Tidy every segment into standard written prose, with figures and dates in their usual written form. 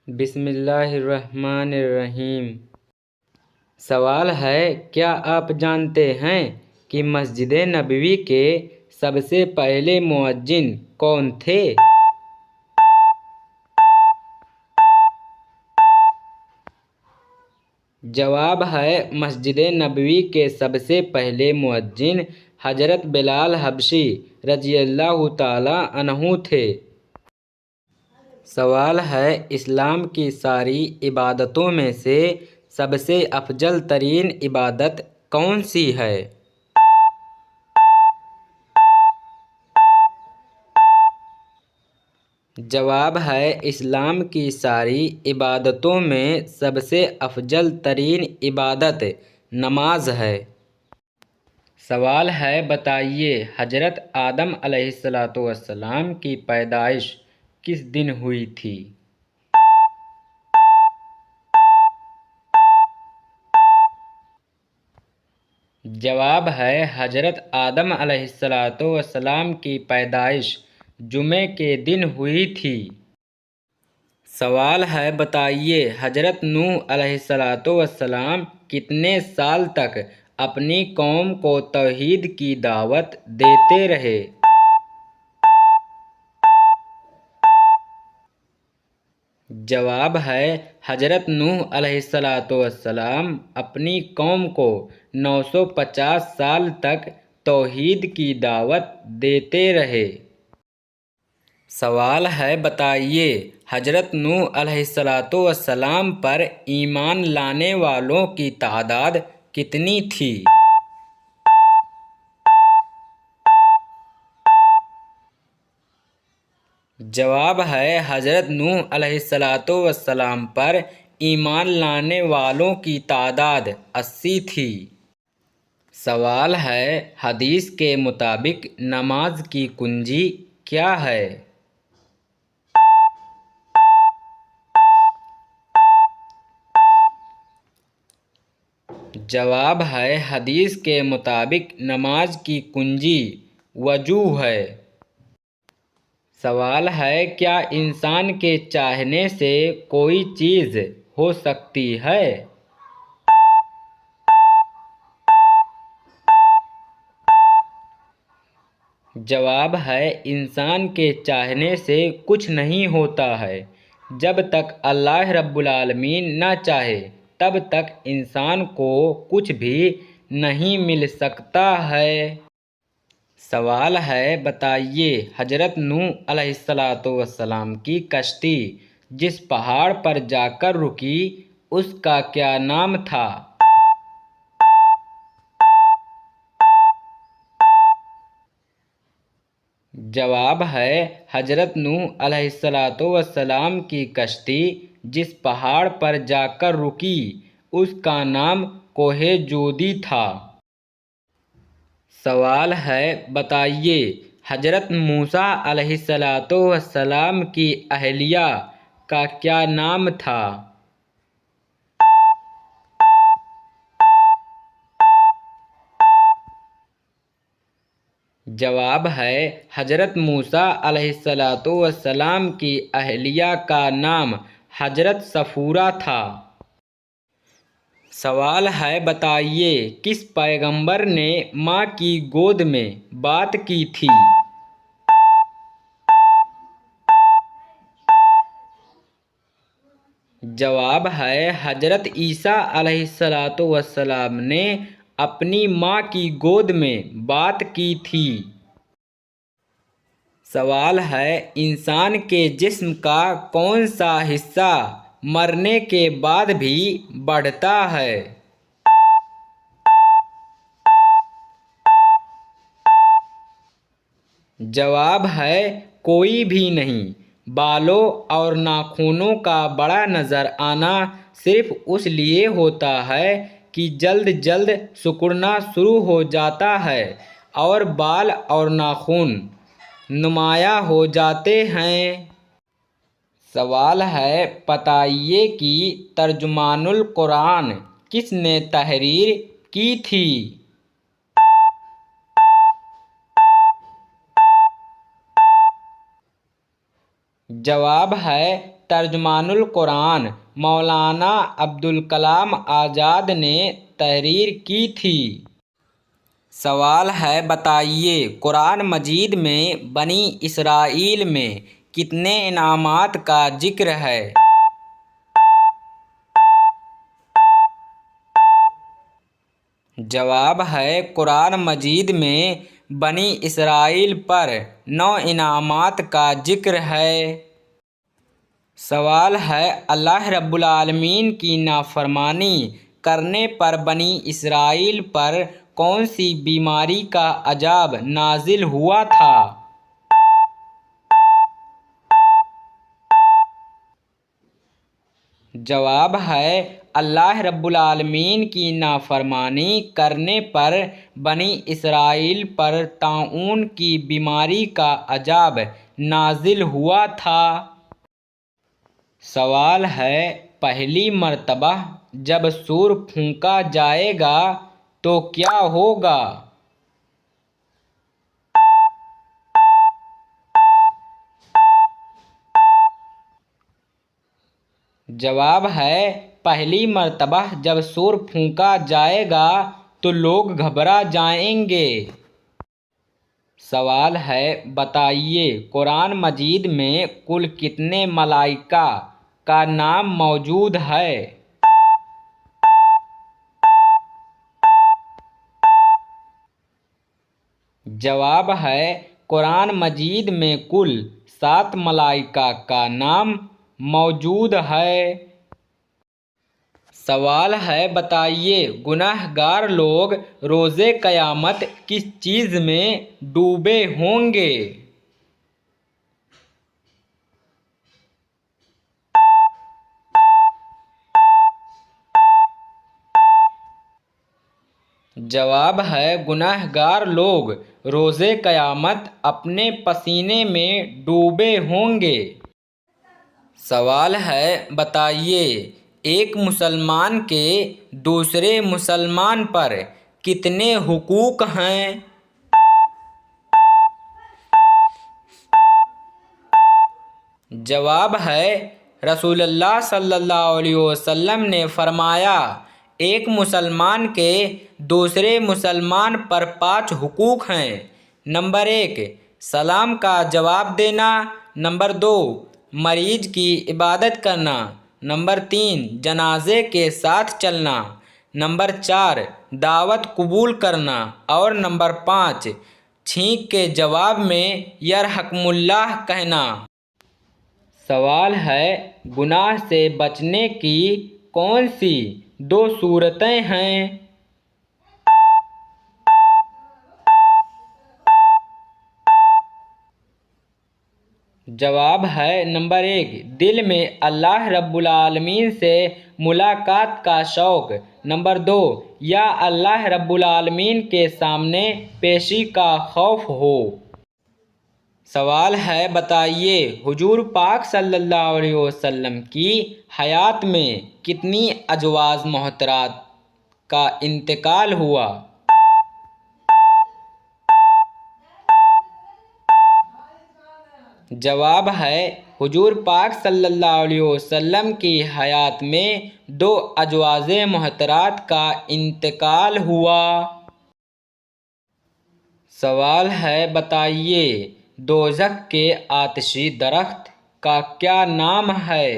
بسم اللہ الرحمن الرحیم۔ سوال ہے، کیا آپ جانتے ہیں کہ مسجد نبوی کے سب سے پہلے مؤذن کون تھے؟ جواب ہے، مسجد نبوی کے سب سے پہلے مؤذن حضرت بلال حبشی رضی اللہ تعالی عنہ تھے۔ سوال ہے، اسلام کی ساری عبادتوں میں سے سب سے افضل ترین عبادت کون سی ہے؟ جواب ہے، اسلام کی ساری عبادتوں میں سب سے افضل ترین عبادت نماز ہے۔ سوال ہے، بتائیے حضرت آدم علیہ السلام کی پیدائش کس دن ہوئی تھی؟ جواب ہے، حضرت آدم علیہ السلام کی پیدائش جمعے کے دن ہوئی تھی۔ سوال ہے، بتائیے حضرت نوح علیہ السلام کتنے سال تک اپنی قوم کو توحید کی دعوت دیتے رہے؟ جواب ہے، حضرت نوح علیہ السلام اپنی قوم کو 950 سال تک توحید کی دعوت دیتے رہے۔ سوال ہے، بتائیے حضرت نوح علیہ السلام پر ایمان لانے والوں کی تعداد کتنی تھی؟ جواب ہے، حضرت نوح علیہ السلام پر ایمان لانے والوں کی تعداد 80 تھی۔ سوال ہے، حدیث کے مطابق نماز کی کنجی کیا ہے؟ جواب ہے، حدیث کے مطابق نماز کی کنجی وضو ہے۔ سوال ہے، کیا انسان کے چاہنے سے کوئی چیز ہو سکتی ہے؟ جواب ہے، انسان کے چاہنے سے کچھ نہیں ہوتا ہے۔ جب تک اللہ رب العالمین نہ چاہے تب تک انسان کو کچھ بھی نہیں مل سکتا ہے۔ سوال ہے، بتائیے حضرت نوح علیہ السلام کی کشتی جس پہاڑ پر جا کر رکی اس کا کیا نام تھا؟ جواب ہے، حضرت نوح علیہ السلام کی کشتی جس پہاڑ پر جا کر رکی اس کا نام کوہ جودی تھا۔ سوال ہے، بتائیے حضرت موسیٰ علیہ السلام کی اہلیہ کا کیا نام تھا؟ جواب ہے، حضرت موسیٰ علیہ السلام کی اہلیہ کا نام حضرت صفورہ تھا۔ سوال ہے، بتائیے کس پیغمبر نے ماں کی گود میں بات کی تھی؟ جواب ہے، حضرت عیسیٰ علیہ السلام نے اپنی ماں کی گود میں بات کی تھی۔ سوال ہے، انسان کے جسم کا کون سا حصہ مرنے کے بعد بھی بڑھتا ہے؟ جواب ہے، کوئی بھی نہیں۔ بالوں اور ناخنوں کا بڑا نظر آنا صرف اس لیے ہوتا ہے کہ جلد جلد سکڑنا شروع ہو جاتا ہے اور بال اور ناخن نمایاں ہو جاتے ہیں۔ سوال ہے، بتائیے کہ ترجمان القرآن کس نے تحریر کی تھی؟ جواب ہے، ترجمان القرآن مولانا عبدالکلام آزاد نے تحریر کی تھی۔ سوال ہے، بتائیے قرآن مجید میں بنی اسرائیل میں کتنے انعامات کا ذکر ہے؟ جواب ہے، قرآن مجید میں بنی اسرائیل پر 9 انعامات کا ذکر ہے۔ سوال ہے، اللہ رب العالمین کی نافرمانی کرنے پر بنی اسرائیل پر کون سی بیماری کا عذاب نازل ہوا تھا؟ جواب ہے، اللہ رب العالمین کی نافرمانی کرنے پر بنی اسرائیل پر طاعون کی بیماری کا عذاب نازل ہوا تھا۔ سوال ہے، پہلی مرتبہ جب سور پھونکا جائے گا تو کیا ہوگا؟ جواب ہے، پہلی مرتبہ جب سور پھونکا جائے گا تو لوگ گھبرا جائیں گے۔ سوال ہے، بتائیے قرآن مجید میں کل کتنے ملائکہ کا نام موجود ہے؟ جواب ہے، قرآن مجید میں کل 7 ملائکہ کا نام موجود ہے۔ سوال ہے، بتائیے گناہ گار لوگ روز قیامت کس چیز میں ڈوبے ہوں گے؟ جواب ہے، گناہ گار لوگ روز قیامت اپنے پسینے میں ڈوبے ہوں گے۔ سوال ہے، بتائیے ایک مسلمان کے دوسرے مسلمان پر کتنے حقوق ہیں؟ جواب ہے، رسول اللہ صلی اللہ علیہ وسلم نے فرمایا، ایک مسلمان کے دوسرے مسلمان پر 5 حقوق ہیں۔ نمبر 1 سلام کا جواب دینا، نمبر 2 مریض کی عبادت کرنا، نمبر 3 جنازے کے ساتھ چلنا، نمبر 4 دعوت قبول کرنا اور نمبر 5 چھینک کے جواب میں یرحمکم اللہ کہنا۔ سوال ہے، گناہ سے بچنے کی کون سی 2 صورتیں ہیں؟ جواب ہے، نمبر 1 دل میں اللہ رب العالمین سے ملاقات کا شوق، نمبر 2 یا اللہ رب العالمین کے سامنے پیشی کا خوف ہو۔ سوال ہے، بتائیے حضور پاک صلی اللہ علیہ وسلم کی حیات میں کتنی ازواج مطہرات کا انتقال ہوا؟ جواب ہے، حضور پاک صلی اللہ علیہ وسلم کی حیات میں 2 ازواج مطہرات کا انتقال ہوا۔ سوال ہے، بتائیے دوزخ کے آتشی درخت کا کیا نام ہے؟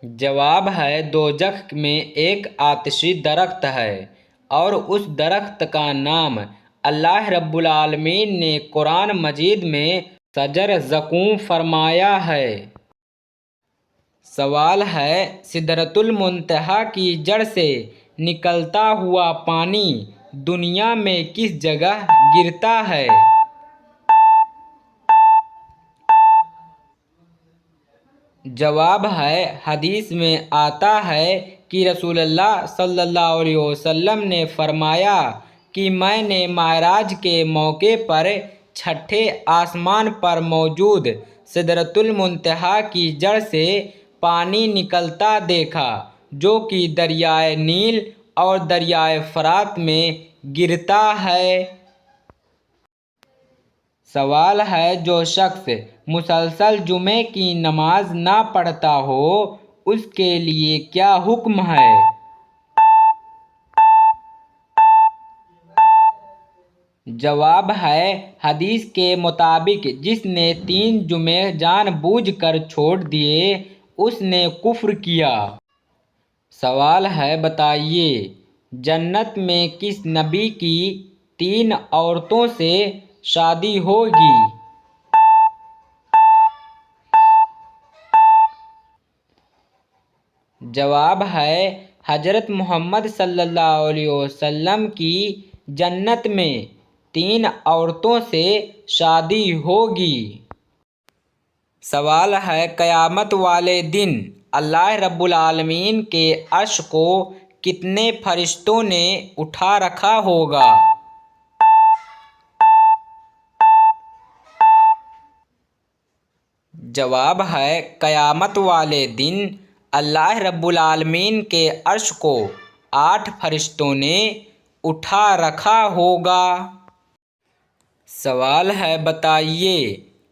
جواب ہے، دوزخ میں ایک آتشی درخت ہے اور اس درخت کا نام اللہ رب العالمین نے قرآن مجید میں شجر زقوم فرمایا ہے۔ سوال ہے، سدرۃ المنتہا کی جڑ سے نکلتا ہوا پانی دنیا میں کس جگہ گرتا ہے؟ جواب ہے، حدیث میں آتا ہے کہ رسول اللہ صلی اللہ علیہ وسلم نے فرمایا کہ میں نے معراج کے موقع پر 6ٹھے آسمان پر موجود سدرۃ المنتہا کی جڑ سے پانی نکلتا دیکھا جو کہ دریائے نیل اور دریائے فرات میں گرتا ہے۔ سوال ہے جو شخص مسلسل جمعے کی نماز نہ پڑھتا ہو اس کے لیے کیا حکم ہے؟ جواب ہے حدیث کے مطابق جس نے 3 جمعے جان بوجھ کر چھوڑ دیے اس نے کفر کیا۔ سوال ہے بتائیے جنت میں کس نبی کی 3 عورتوں سے شادی ہوگی؟ جواب ہے حضرت محمد صلی اللہ علیہ وسلم کی جنت میں 3 عورتوں سے شادی ہوگی۔ سوال ہے قیامت والے دن اللہ رب العالمین کے عرش کو کتنے فرشتوں نے اٹھا رکھا ہوگا؟ جواب ہے قیامت والے دن اللہ رب العالمین کے عرش کو 8 فرشتوں نے اٹھا رکھا ہوگا۔ سوال ہے بتائیے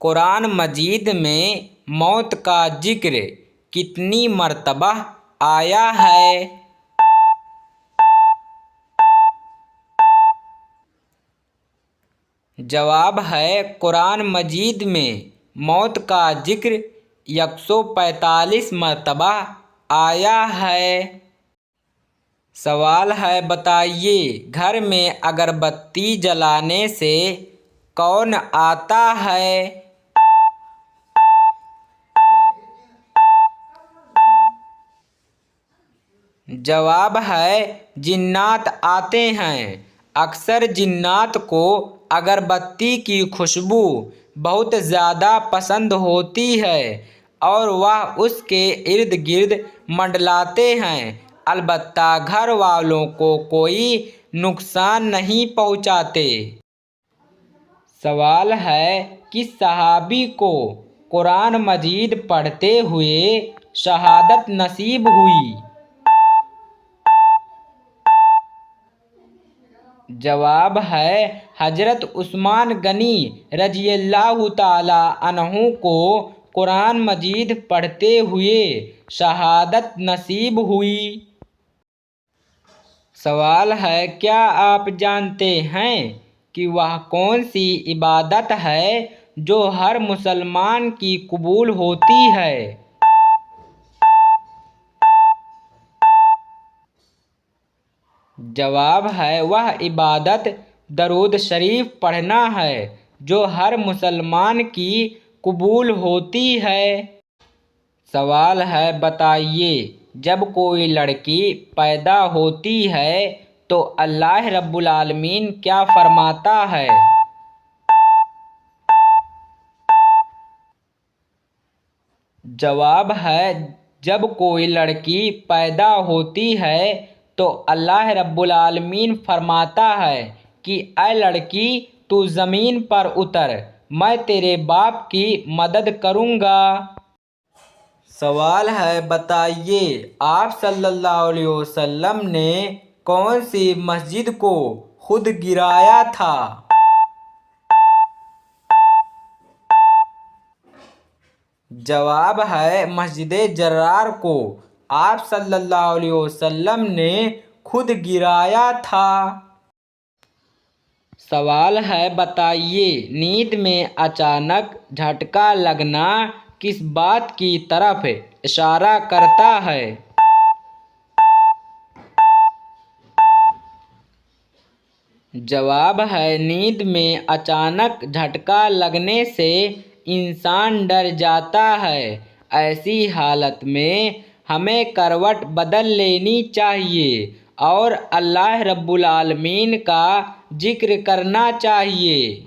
قرآن مجید میں موت کا ذکر کتنی مرتبہ آیا ہے؟ جواب ہے قرآن مجید میں موت کا ذکر 145 مرتبہ آیا ہے۔ سوال ہے بتائیے گھر میں اگر بتی جلانے سے کون آتا ہے؟ جواب ہے جنات آتے ہیں۔ اکثر جنات کو اگر بتی کی خوشبو بہت زیادہ پسند ہوتی ہے اور وہ اس کے ارد گرد منڈلاتے ہیں، البتہ گھر والوں کو کوئی نقصان نہیں پہنچاتے۔ سوال ہے کس صحابی کو قرآن مجید پڑھتے ہوئے شہادت نصیب ہوئی؟ جواب ہے حضرت عثمان غنی رضی اللہ تعالی عنہ کو قرآن مجید پڑھتے ہوئے شہادت نصیب ہوئی۔ سوال ہے کیا آپ جانتے ہیں کہ وہ کون سی عبادت ہے جو ہر مسلمان کی قبول ہوتی ہے؟ جواب ہے وہ عبادت درود شریف پڑھنا ہے جو ہر مسلمان کی قبول ہوتی ہے۔ سوال ہے بتائیے جب کوئی لڑکی پیدا ہوتی ہے تو اللہ رب العالمین کیا فرماتا ہے؟ جواب ہے جب کوئی لڑکی پیدا ہوتی ہے تو اللہ رب العالمین فرماتا ہے کہ اے لڑکی تو زمین پر اتر، میں تیرے باپ کی مدد کروں گا۔ سوال ہے بتائیے آپ صلی اللہ علیہ وسلم نے کون سی مسجد کو خود گرایا تھا؟ جواب ہے مسجد جرار کو آپ صلی اللہ علیہ وسلم نے خود گرایا تھا۔ سوال ہے بتائیے نیند میں اچانک جھٹکا لگنا کس بات کی طرف اشارہ کرتا ہے؟ جواب ہے نیند میں اچانک جھٹکا لگنے سے انسان ڈر جاتا ہے، ایسی حالت میں ہمیں کروٹ بدل لینی چاہیے اور اللہ رب العالمین کا ذکر کرنا چاہیے۔